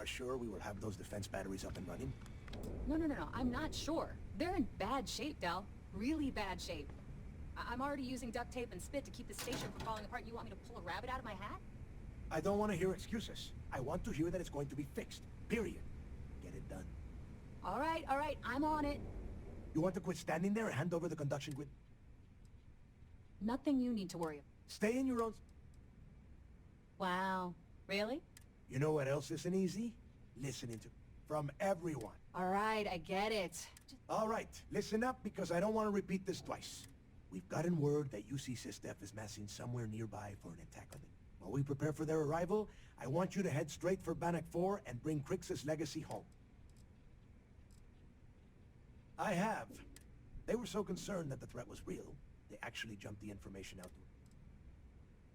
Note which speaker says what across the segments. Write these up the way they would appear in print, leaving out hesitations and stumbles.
Speaker 1: sure we will have those defense batteries up and running?
Speaker 2: No, I'm not sure. They're in bad shape, Del. Really bad shape. I'm already using duct tape and spit to keep the station from falling apart. You want me to pull a rabbit out of my hat?
Speaker 1: I don't want to hear excuses. I want to hear that it's going to be fixed. Period. Get it done.
Speaker 2: All right, I'm on it.
Speaker 1: You want to quit standing there and hand over the conduction grid?
Speaker 2: Nothing you need to worry about.
Speaker 1: Stay in your own...
Speaker 2: Wow. Really?
Speaker 1: You know what else isn't easy? Listening to... from everyone.
Speaker 2: All right, I get it.
Speaker 1: All right, listen up because I don't want to repeat this twice. We've gotten word that UC SysDef is massing somewhere nearby for an attack on it. While we prepare for their arrival, I want you to head straight for Bannoc IV and bring Kryx's legacy home. I have. They were so concerned that the threat was real, they actually jumped the information out to it.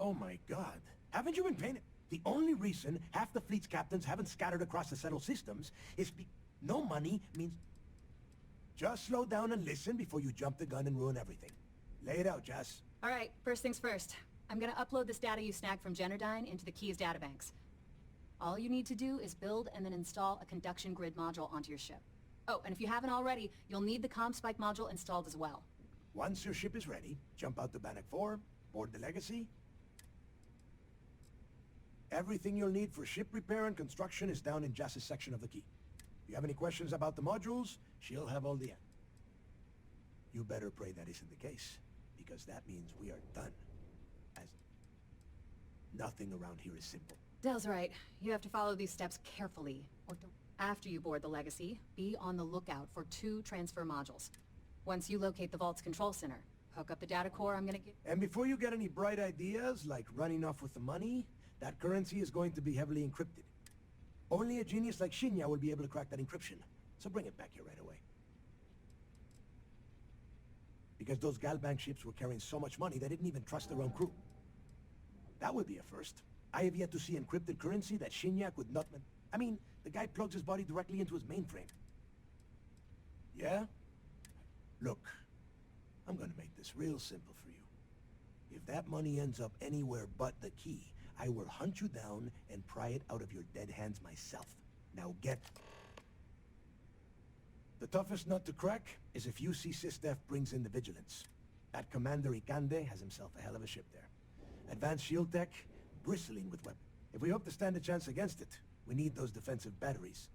Speaker 1: Oh my god. Haven't you been paying it? The only reason half the fleet's captains haven't scattered across the settled systems is no money means... Just slow down and listen before you jump the gun and ruin everything. Lay it out, Jas.
Speaker 2: All right, first things first. I'm gonna upload this data you snagged from Generdyne into the Keys databanks. All you need to do is build and then install a conduction grid module onto your ship. Oh, and if you haven't already, you'll need the ComSpike module installed as well.
Speaker 1: Once your ship is ready, jump out to Bannoc IV, board the Legacy. Everything you'll need for ship repair and construction is down in Jas's section of the key. If you have any questions about the modules, she'll have all the answers. You better pray that isn't the case, because that means we are done. As nothing around here is simple.
Speaker 2: Del's right. You have to follow these steps carefully, or don't. After you board the Legacy, be on the lookout for 2 transfer modules. Once you locate the Vault's control center, hook up the data core I'm gonna give...
Speaker 1: And before you get any bright ideas, like running off with the money, that currency is going to be heavily encrypted. Only a genius like Shinya will be able to crack that encryption, so bring it back here right away. Because those Galbank ships were carrying so much money, they didn't even trust their own crew. That would be a first. I have yet to see encrypted currency that Shinya could not... I mean, the guy plugs his body directly into his mainframe. Yeah? Look, I'm gonna make this real simple for you. If that money ends up anywhere but the key, I will hunt you down and pry it out of your dead hands myself. Now get... The toughest nut to crack is if UC SysDef brings in the Vigilance. That Commander Ikande has himself a hell of a ship there. Advanced shield tech, bristling with weapons. If we hope to stand a chance against it, we need those defensive batteries.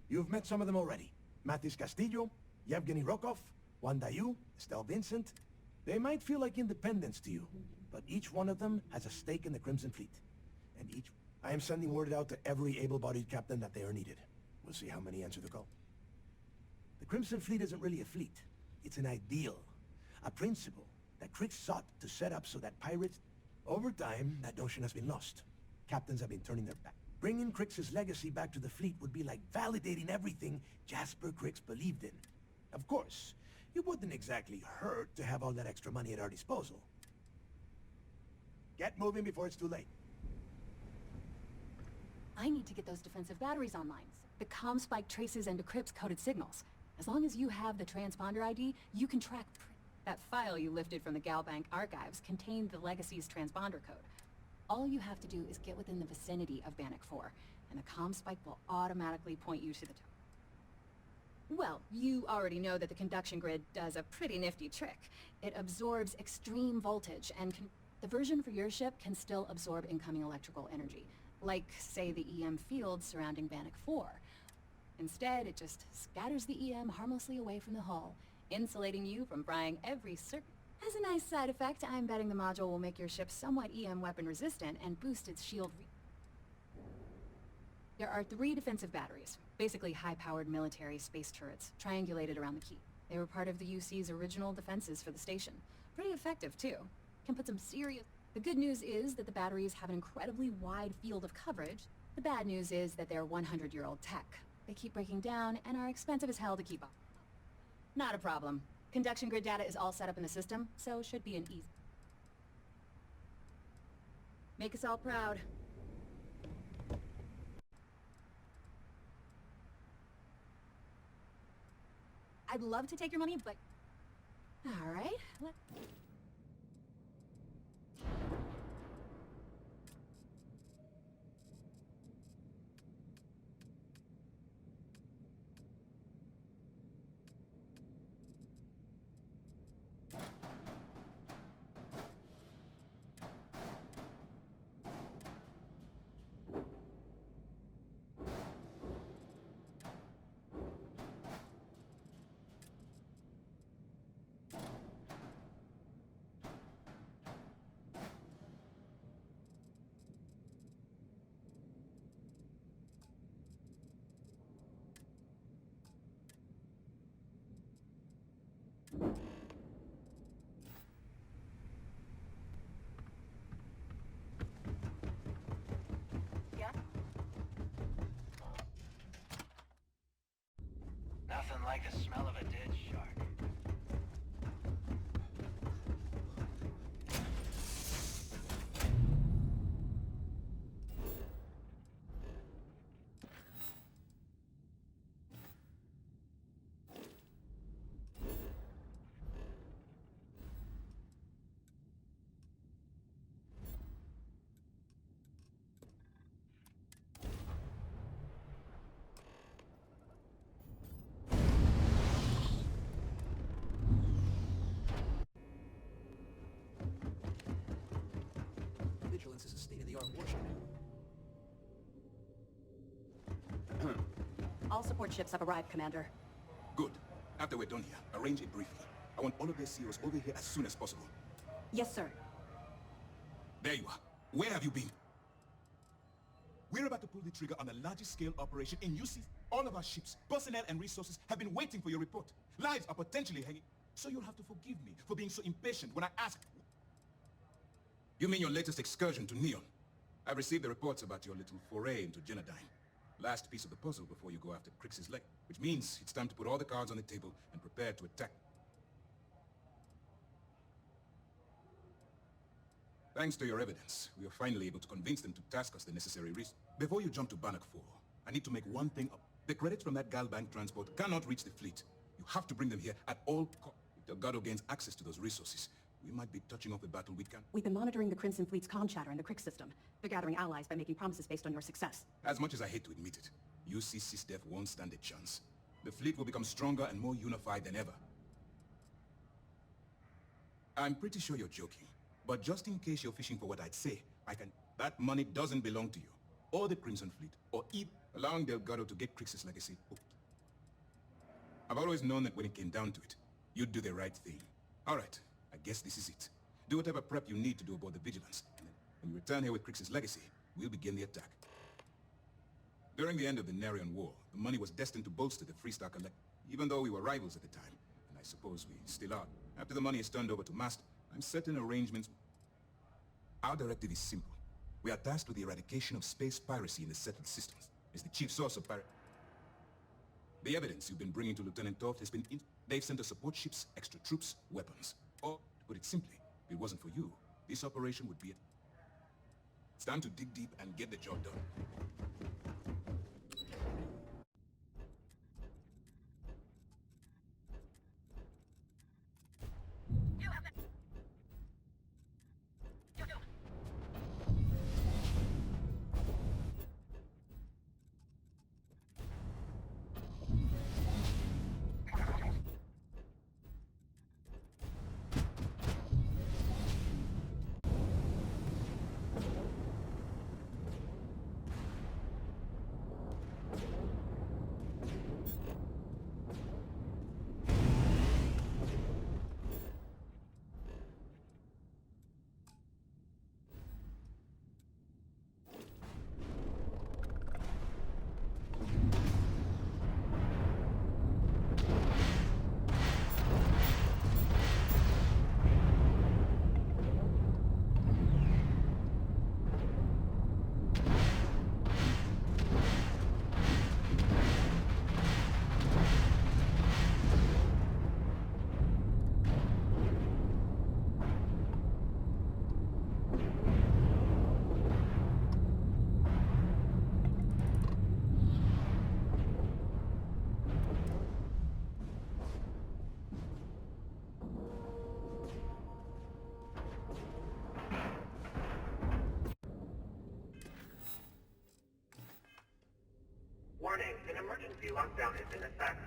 Speaker 1: You've met some of them already. Matis Castillo, Yevgeny Rokov, Wanda Yu, Estelle Vincent. They might feel like independents to you, but each one of them has a stake in the Crimson Fleet. And I am sending word out to every able-bodied captain that they are needed. We'll see how many answer the call. The Crimson Fleet isn't really a fleet. It's an ideal. A principle that Kryx sought to set up so that pirates... Over time, that notion has been lost. Captains have been turning their back. Bringing Kryx's legacy back to the fleet would be like validating everything Jasper Kryx believed in. Of course, it wouldn't exactly hurt to have all that extra money at our disposal. Get moving before it's too late.
Speaker 2: I need to get those defensive batteries online. The ComSpike traces and decrypts coded signals. As long as you have the transponder ID, you can track... That file you lifted from the Galbank archives contained the Legacy's transponder code. All you have to do is get within the vicinity of Bannoc IV, and the ComSpike will automatically point you to the... Well, you already know that the conduction grid does a pretty nifty trick. It absorbs extreme voltage, and the version for your ship can still absorb incoming electrical energy, like, say, the EM field surrounding Bannoc IV. Instead, it just scatters the EM harmlessly away from the hull, insulating you from frying every circuit. As a nice side effect, I'm betting the module will make your ship somewhat EM weapon resistant and boost its shield. There are 3 defensive batteries, basically high-powered military space turrets, triangulated around the key. They were part of the UC's original defenses for the station. Pretty effective, too. Can put some serious... The good news is that the batteries have an incredibly wide field of coverage. The bad news is that they're 100-year-old tech. They keep breaking down and are expensive as hell to keep up. Not a problem. Conduction grid data is all set up in the system, so it should be an easy... Make us all proud. I'd love to take your money, but... All right, Yeah?
Speaker 1: Nothing like the smell of a dead shark.
Speaker 3: Vigilance is a state-of-the-art warship.
Speaker 4: All support ships have arrived, Commander.
Speaker 5: Good. After we're done here, arrange it briefly. I want all of their CEOs over here as soon as possible.
Speaker 4: Yes, sir.
Speaker 5: There you are. Where have you been? We're about to pull the trigger on the largest scale operation in UC. All of our ships, personnel, and resources have been waiting for your report. Lives are potentially hanging. So you'll have to forgive me for being so impatient when I asked. You mean your latest excursion to Neon? I've received the reports about your little foray into Genodyne. Last piece of the puzzle before you go after Kryx's leg, which means it's time to put all the cards on the table and prepare to attack. Thanks to your evidence, we are finally able to convince them to task us the necessary resources. Before you jump to Bannoc IV, I need to make one thing up. The credits from that Galbank transport cannot reach the fleet. You have to bring them here at all costs. If Delgado gains access to those resources, we might be touching off a battle we can.
Speaker 4: We've been monitoring the Crimson Fleet's comm chatter in the Kryx system. They're gathering allies by making promises based on your success.
Speaker 5: As much as I hate to admit it, UC SysDef won't stand a chance. The fleet will become stronger and more unified than ever. I'm pretty sure you're joking, but just in case you're fishing for what I'd say, that money doesn't belong to you, or the Crimson Fleet, or even allowing Delgado to get Kryx's legacy hooked. I've always known that when it came down to it, you'd do the right thing. All right, I guess this is it. Do whatever prep you need to do aboard the Vigilance, and then when you return here with Kryx's legacy, we'll begin the attack. During the end of the Narian War, the money was destined to bolster the Freestar Collect, even though we were rivals at the time, and I suppose we still are. After the money is turned over to Master, I'm certain arrangements. Our directive is simple. We are tasked with the eradication of space piracy in the settled systems. It's the chief source of piracy. The evidence you've been bringing to Lieutenant Toft has been they've sent us support ships, extra troops, weapons. Or, to put it simply, if it wasn't for you, this operation would be it. It's time to dig deep and get the job done.
Speaker 6: Warning, an emergency lockdown is in effect.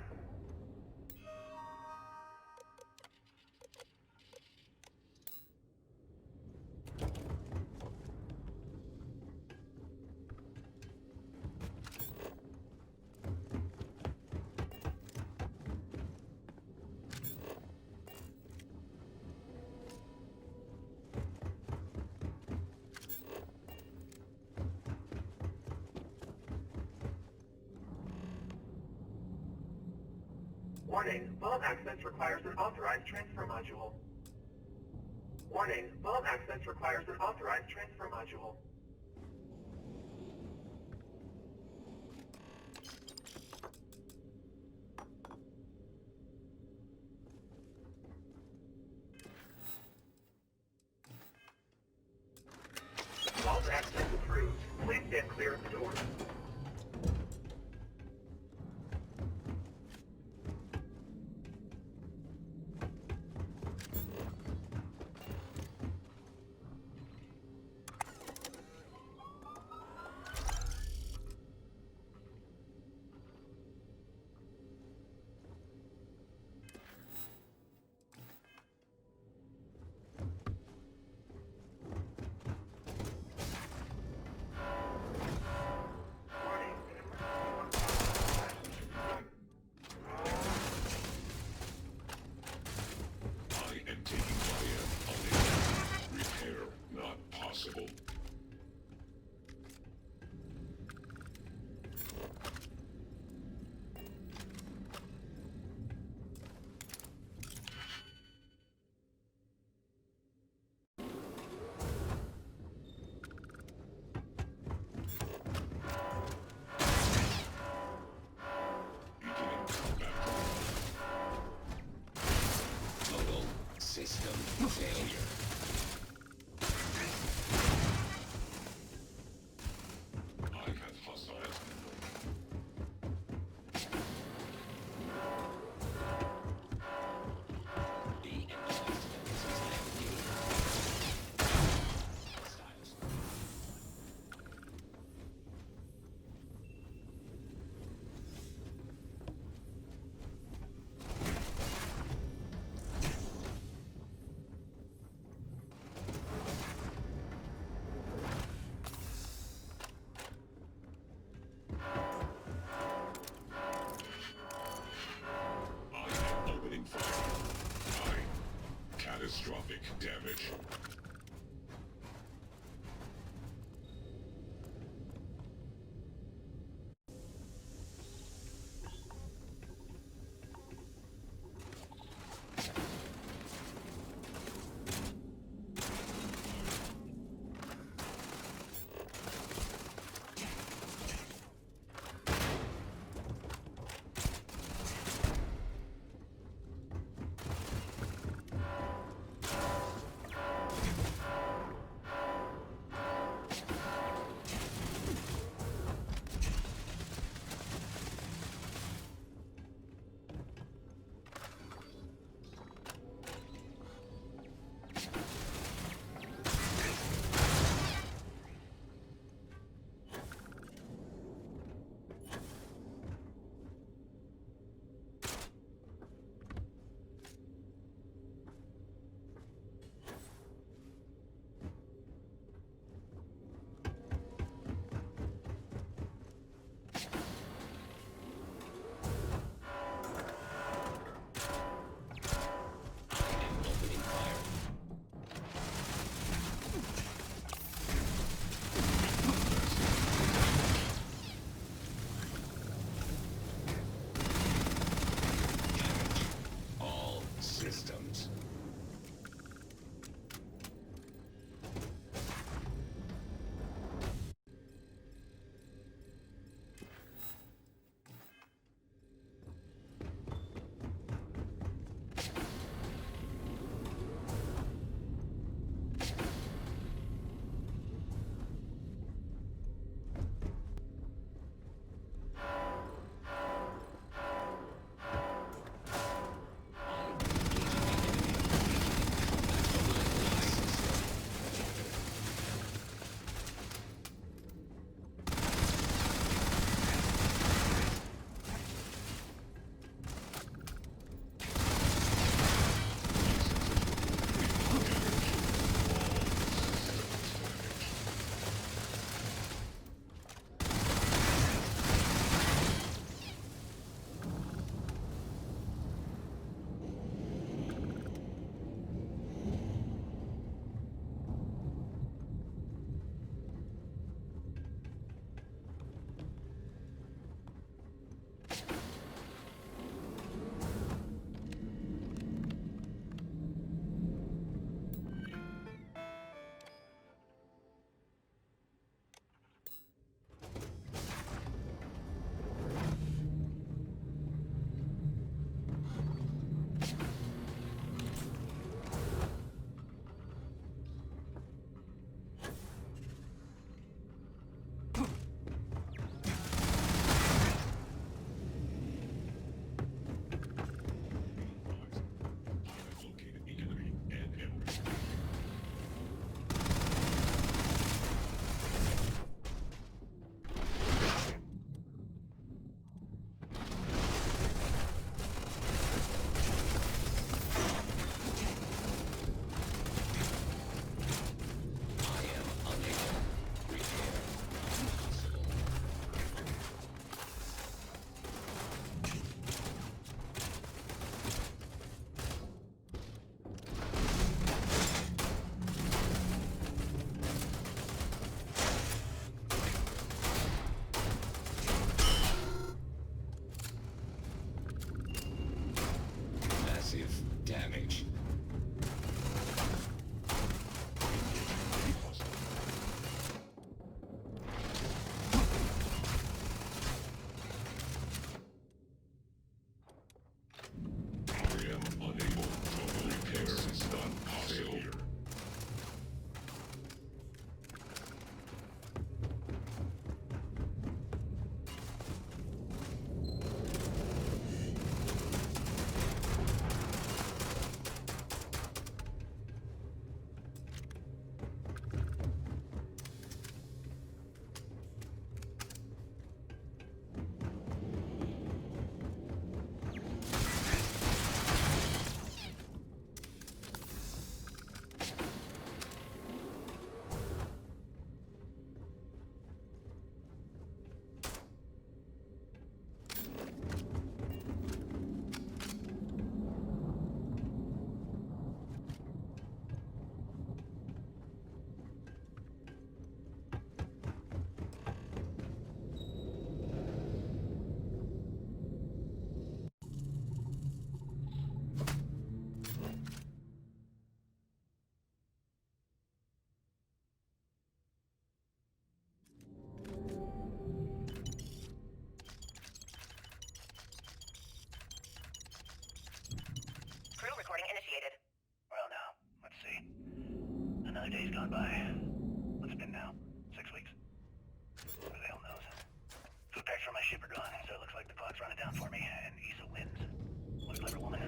Speaker 6: Warning, vault access requires an authorized transfer module. Warning, vault access requires an authorized transfer module. Vault access approved. Please stand clear of the door.
Speaker 3: I am taking fire on it. Repair not possible. Beginning combat. Total system failure.
Speaker 7: What's it been now? 6 weeks? Who the hell knows? Food packs from my ship are gone, so it looks like the clock's running down for me, and Issa wins. What a clever woman.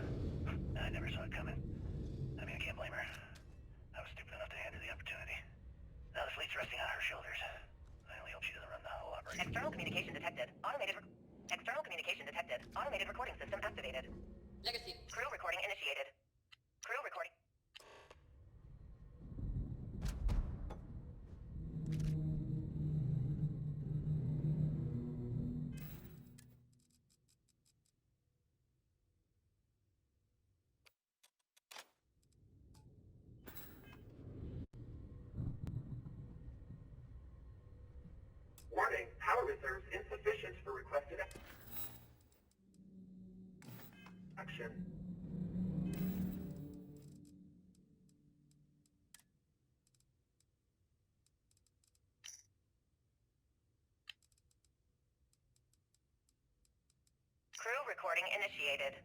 Speaker 7: I never saw it coming. I mean, I can't blame her. I was stupid enough to hand her the opportunity. Now the fleet's resting on her shoulders. I only hope she doesn't run the whole operation.
Speaker 8: External communication detected. External communication detected. Automated recording system activated.
Speaker 9: Legacy.
Speaker 8: Crew recording initiated. Crew recording.
Speaker 6: Warning, power reserves insufficient for requested action.
Speaker 8: Crew recording initiated.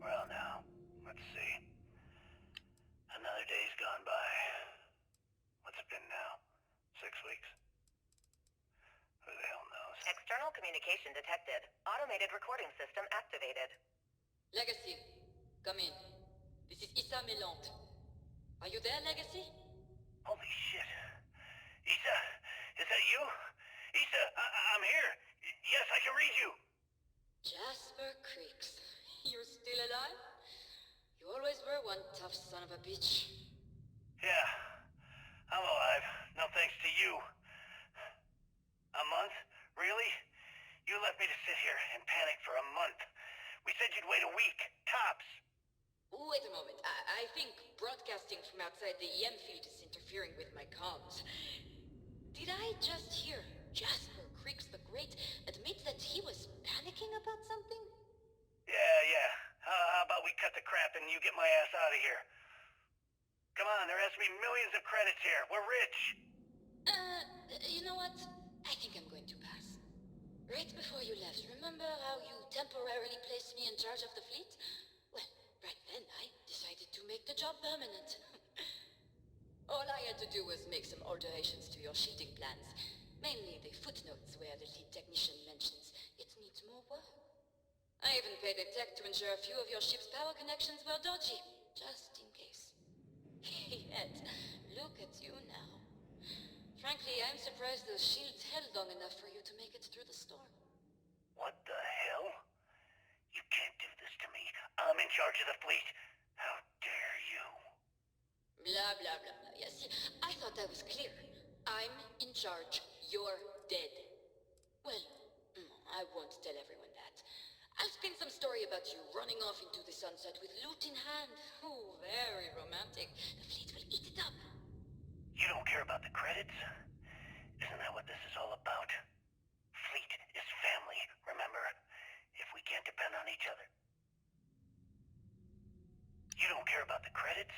Speaker 7: Well now, let's see. Another day's gone by. What's it been now? 6 weeks? Who the hell knows?
Speaker 8: External communication detected. Automated recording system activated.
Speaker 9: Legacy. Come in. This is Issa Melant. Are you there, Legacy?
Speaker 7: Holy shit. Issa, is that you? Issa, I'm here. Yes, I can read you.
Speaker 9: Jasper Kryx. You're still alive? You always were one tough son of a bitch.
Speaker 7: Yeah, I'm alive. No thanks to you. A month? Really? You left me to sit here and panic for a month. We said you'd wait a week, tops.
Speaker 9: Wait a moment. I think broadcasting from outside the EM field is interfering with my comms. Did I just hear Jasper Kryx the Great admit that he was panicking about something?
Speaker 7: Yeah. How about we cut the crap and you get my ass out of here? Come on, there has to be millions of credits here. We're rich.
Speaker 9: You know what? I think I'm going to pass. Right before you left, remember how you temporarily placed me in charge of the fleet? Well, right then I decided to make the job permanent. All I had to do was make some alterations to your sheeting plans. Mainly the footnotes where the lead technician mentions it needs more work. I even paid a tech to ensure a few of your ship's power connections were dodgy, just in case. Yet, look at you now. Frankly, I'm surprised those shields held long enough for you to make it through the storm.
Speaker 7: What the hell? You can't do this to me. I'm in charge of the fleet. How dare you?
Speaker 9: Blah, blah, blah, blah. Yes, I thought that was clear. I'm in charge. You're dead. Well, I won't tell everyone that. I'll spin some story about you running off into the sunset with loot in hand. Oh, very romantic. The fleet will eat it up.
Speaker 7: You don't care about the credits? Isn't that what this is all about? Fleet is family, remember? If we can't depend on each other. You don't care about the credits?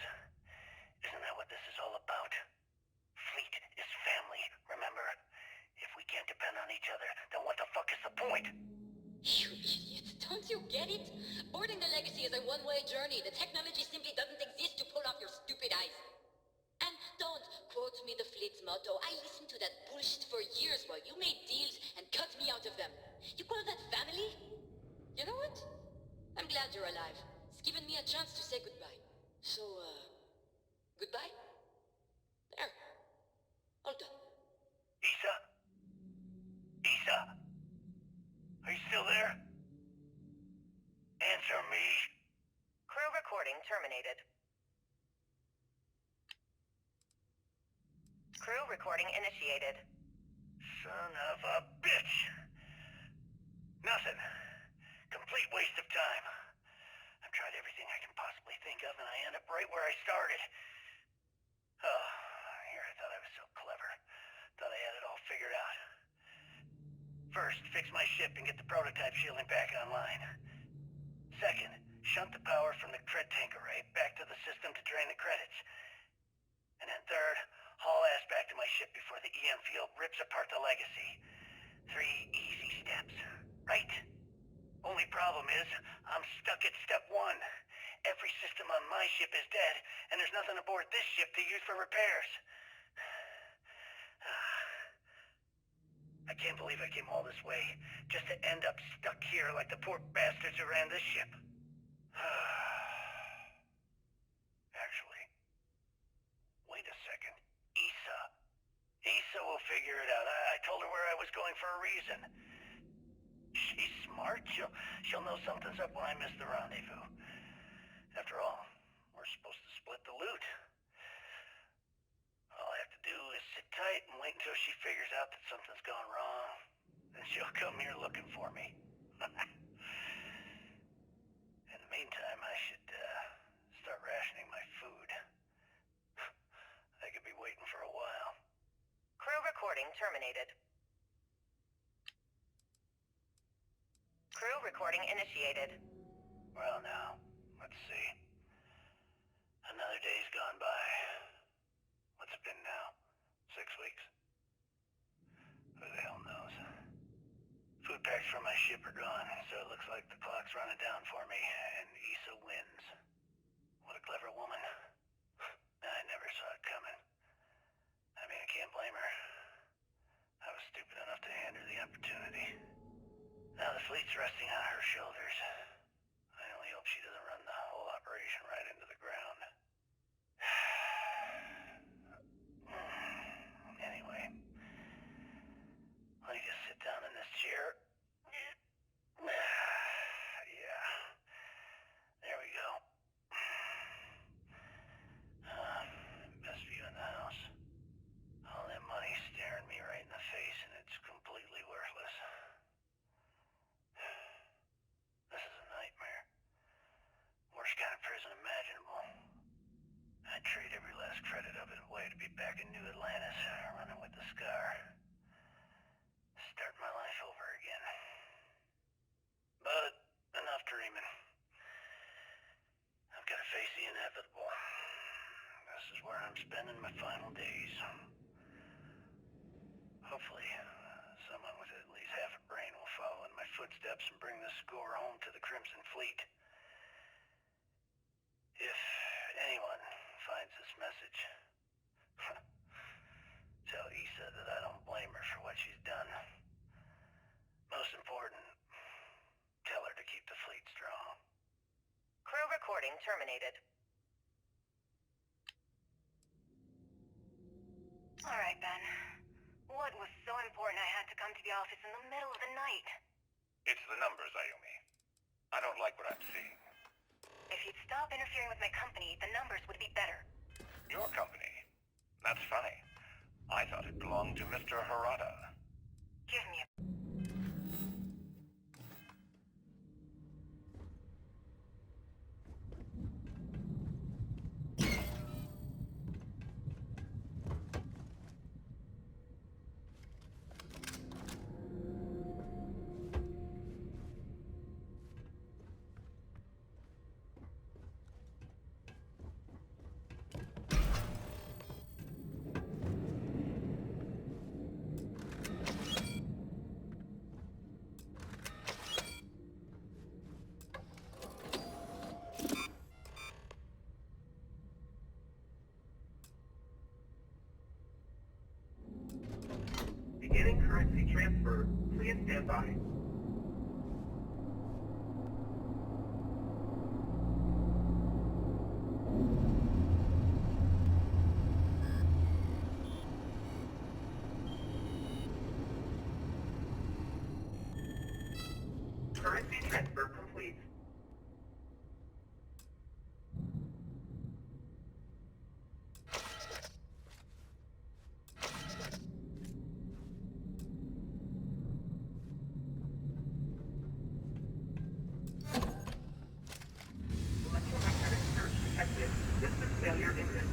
Speaker 7: Isn't that what this is all about? Fleet is family, remember? If we can't depend on each other, then what the fuck is the point?
Speaker 9: You idiot. Don't you get it? Boarding the Legacy is a one-way journey. The technology simply doesn't exist to pull off your stupid eyes. And don't quote me the fleet's motto. I listened to that bullshit for years while you made deals and cut me out of them. You call that family? You know what? I'm glad you're alive. It's given me a chance to say goodbye. So, goodbye? There. All done.
Speaker 7: Issa? Issa? Are you still there? Answer me.
Speaker 8: Crew recording terminated. Crew recording initiated.
Speaker 7: Son of a bitch! Nothing. Complete waste of time. I've tried everything I can possibly think of, and I end up right where I started. Oh, here I thought I was so clever. Thought I had it all figured out. First, fix my ship and get the prototype shielding back online. Second, shunt the power from the cred tank array back to the system to drain the credits. And then third, haul ass back to my ship before the EM field rips apart the Legacy. 3 easy steps, right? Only problem is, I'm stuck at step 1. Every system on my ship is dead, and there's nothing aboard this ship to use for repairs. I can't believe I came all this way, just to end up stuck here like the poor bastards who ran this ship. Actually, wait a second. Issa will figure it out. I told her where I was going for a reason. She's smart. She'll know something's up when I miss the rendezvous. After all, we're supposed to split the loot. All I have to do is sit tight and wait until she figures out that something's gone wrong. Then she'll come here looking for me. In the meantime, I should start rationing my food. I could be waiting for a while.
Speaker 8: Crew recording terminated. Crew recording initiated.
Speaker 7: Well now, let's see. Another day's gone by. What's it been now? 6 weeks? Who the hell knows? Food packs from my ship are gone, so it looks like the clock's running down for me, and Issa wins. What a clever woman. I never saw it coming. I mean, I can't blame her. I was stupid enough to hand her the opportunity. Now the fleet's resting on her shoulders. I only hope she doesn't run the whole operation right into the ground. Anyway, let me just sit down in this chair. Yeah, there we go. Best view in the house. All that money staring me right in the face, and it's completely worthless. This is a nightmare. Worst kind of prison imaginable. I'd trade every last credit of it away to be back in New Atlantis, running with the Scar. Start my life over again. But enough dreaming. I've got to face the inevitable. This is where I'm spending my final days. Hopefully, someone with at least half a brain will follow in my footsteps and bring the score home to the Crimson Fleet. If anyone finds this message, tell Issa that I don't blame her for what she's done. Most important, tell her to keep the fleet strong.
Speaker 8: Crew recording terminated. All right, Ben. What was so important I had to come to the office in the middle of the night?
Speaker 7: It's the numbers, Ayumi. I don't like what I'm seeing.
Speaker 8: If you'd stop interfering with my company, the numbers would be better.
Speaker 7: Your company? That's funny. I thought it belonged to Mr. Harada.
Speaker 8: Give me a...
Speaker 6: Beginning currency transfer. Please stand by. Currency transfer complete. Electromagnetic surge detected. System failure imminent.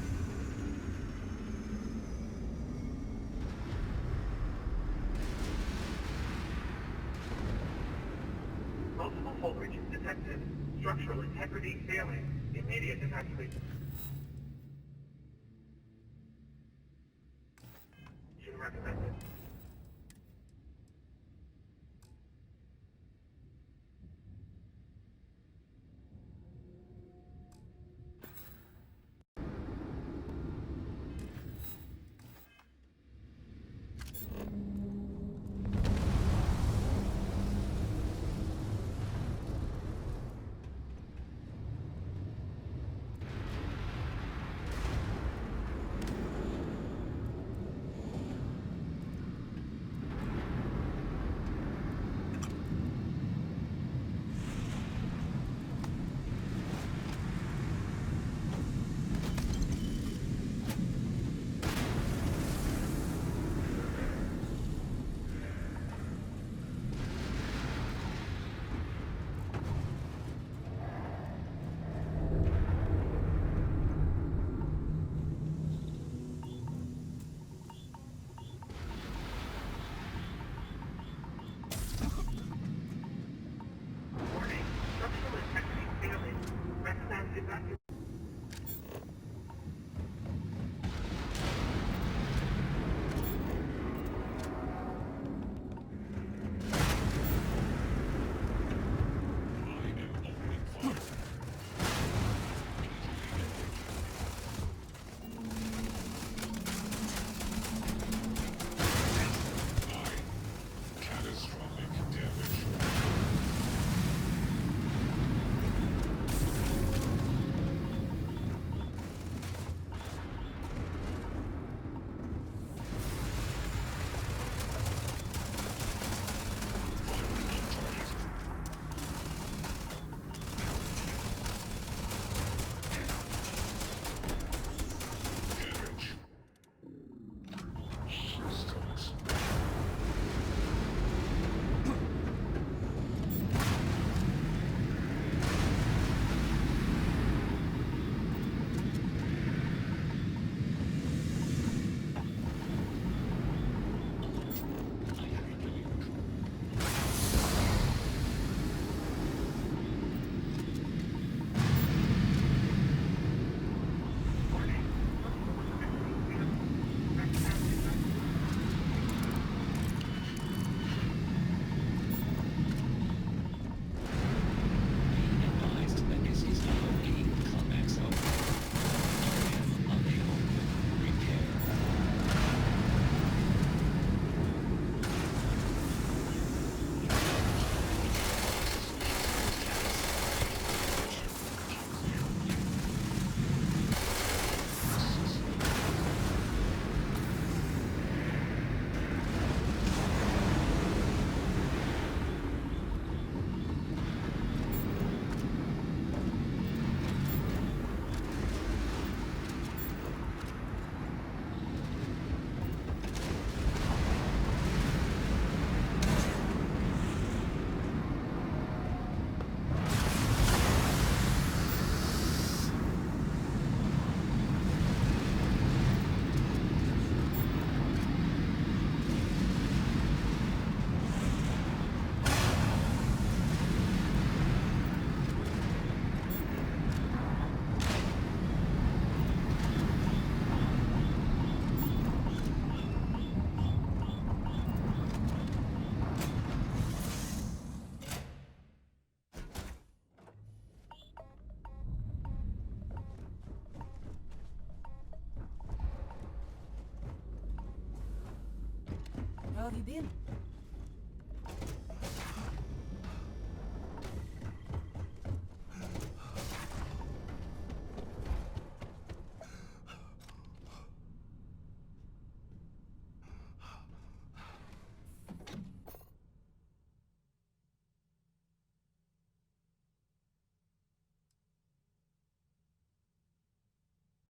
Speaker 6: Multiple hull breaches detected. Structural integrity failing. Immediate evacuation. Recommended.
Speaker 10: have you been?